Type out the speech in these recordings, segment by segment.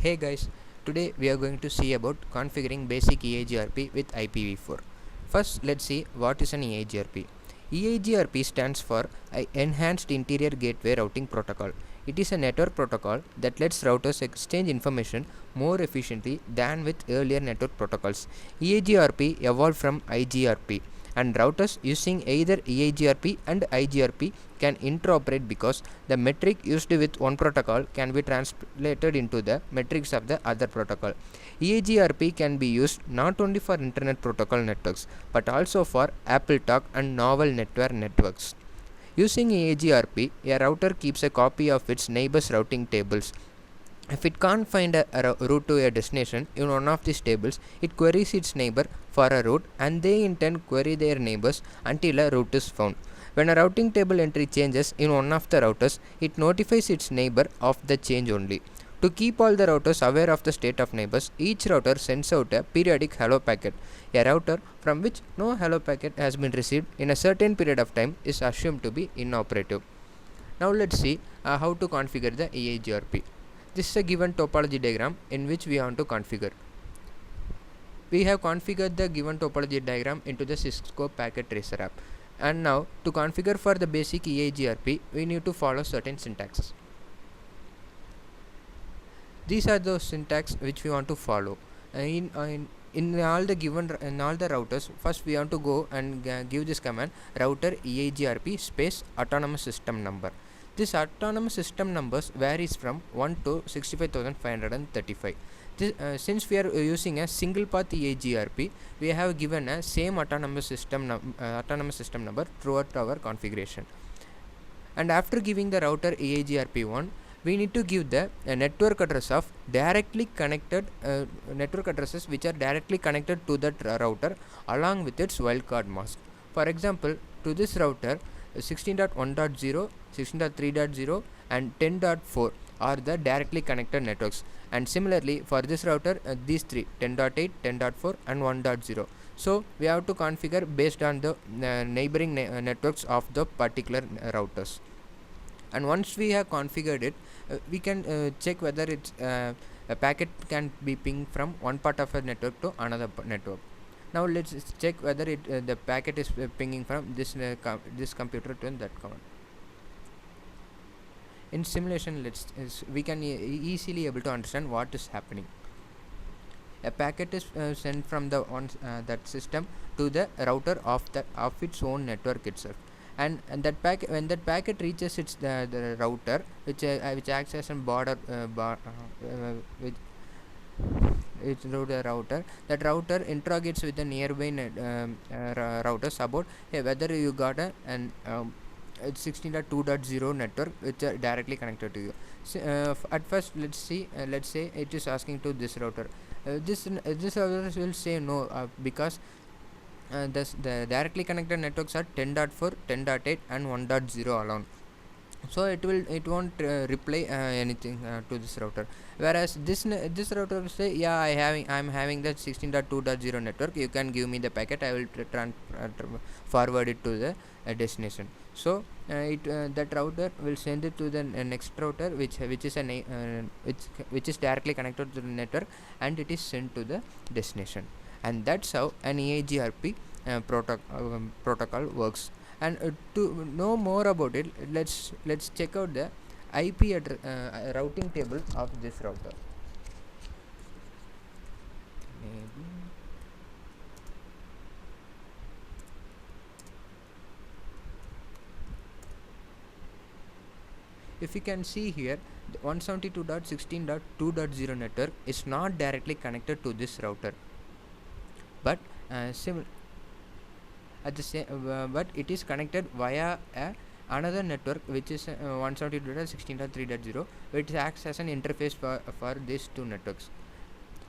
Hey guys, today we are going to see about configuring basic eigrp with IPv4. First, let's see what is an eigrp. EIGRP stands for Enhanced Interior Gateway Routing Protocol. It is a network protocol that lets routers exchange information more efficiently than with earlier network protocols. EIGRP evolved from IGRP, and routers using either EIGRP and IGRP can interoperate because the metric used with one protocol can be translated into the metrics of the other protocol. EIGRP can be used not only for Internet Protocol networks but also for AppleTalk and novel networks. Using EIGRP, a router keeps a copy of its neighbor's routing tables. If it can't find a route to a destination in one of these tables, it queries its neighbor for a route, and they in turn query their neighbors until a route is found. When a routing table entry changes in one of the routers, it notifies its neighbor of the change only. To keep all the routers aware of the state of neighbors, each router sends out a periodic hello packet. A router from which no hello packet has been received in a certain period of time is assumed to be inoperative. Now let's see how to configure the EIGRP. This is a given topology diagram in which we want to configure. We have configured the given topology diagram into the Cisco Packet Tracer app. And now to configure for the basic EIGRP, we need to follow certain syntaxes. These are those syntax which we want to follow. In all the routers, first we want to go and give this command router EIGRP space autonomous system number. This autonomous system numbers varies from 1 to 65,535. Since we are using a single path EIGRP, we have given a same autonomous system number throughout our configuration. And after giving the router EIGRP1, we need to give the network address of directly connected network addresses which are directly connected to that router along with its wildcard mask. For example, to this router 16.1.0, 16.3.0 and 10.4 are the directly connected networks, and similarly for this router these three 10.8, 10.4 and 1.0. So we have to configure based on the neighboring networks of the particular routers. And once we have configured it, we can check whether it's a packet can be pinged from one part of a network to another network. Now let's check whether the packet is pinging from this computer to that one. In simulation, we can easily able to understand what is happening. A packet is sent from the that system to the router of its own network itself. And when that packet reaches the router, which acts as a border it's through the router. That router interrogates with the nearby routers about whether you got it's 16.2.0 network which are directly connected to you. So, at first, let's say it is asking to this router. This router will say no because the directly connected networks are 10.4, 10.8 and 1.0 alone. So it won't reply anything to this router. Whereas this router will say, yeah, I'm having that 16.2.0 network. You can give me the packet. I will forward it to the destination. So that router will send it to the next router, which is directly connected to the network, and it is sent to the destination. And that's how an EIGRP protocol works. And to know more about it, let's check out the IP routing table of this router. Maybe if you can see here, the 172.16.2.0 network is not directly connected to this router, but but it is connected via another network which is 172.16.3.0, which acts as an interface for these two networks.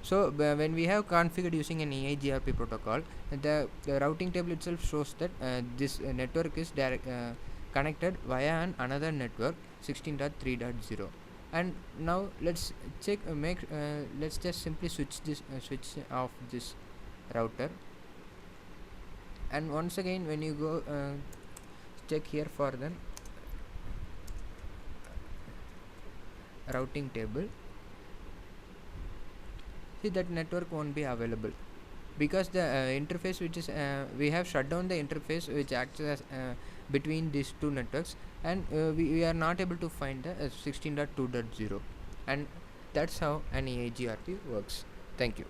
So when we have configured using an EIGRP protocol, the routing table itself shows that this network is connected via another network 16.3.0. And now let's check let's just simply switch off this router. And once again, when you go check here for the routing table, see that network won't be available, because the interface which is we have shut down the interface which acts as between these two networks, and we are not able to find the 16.2.0, and that's how an eigrp works. Thank you.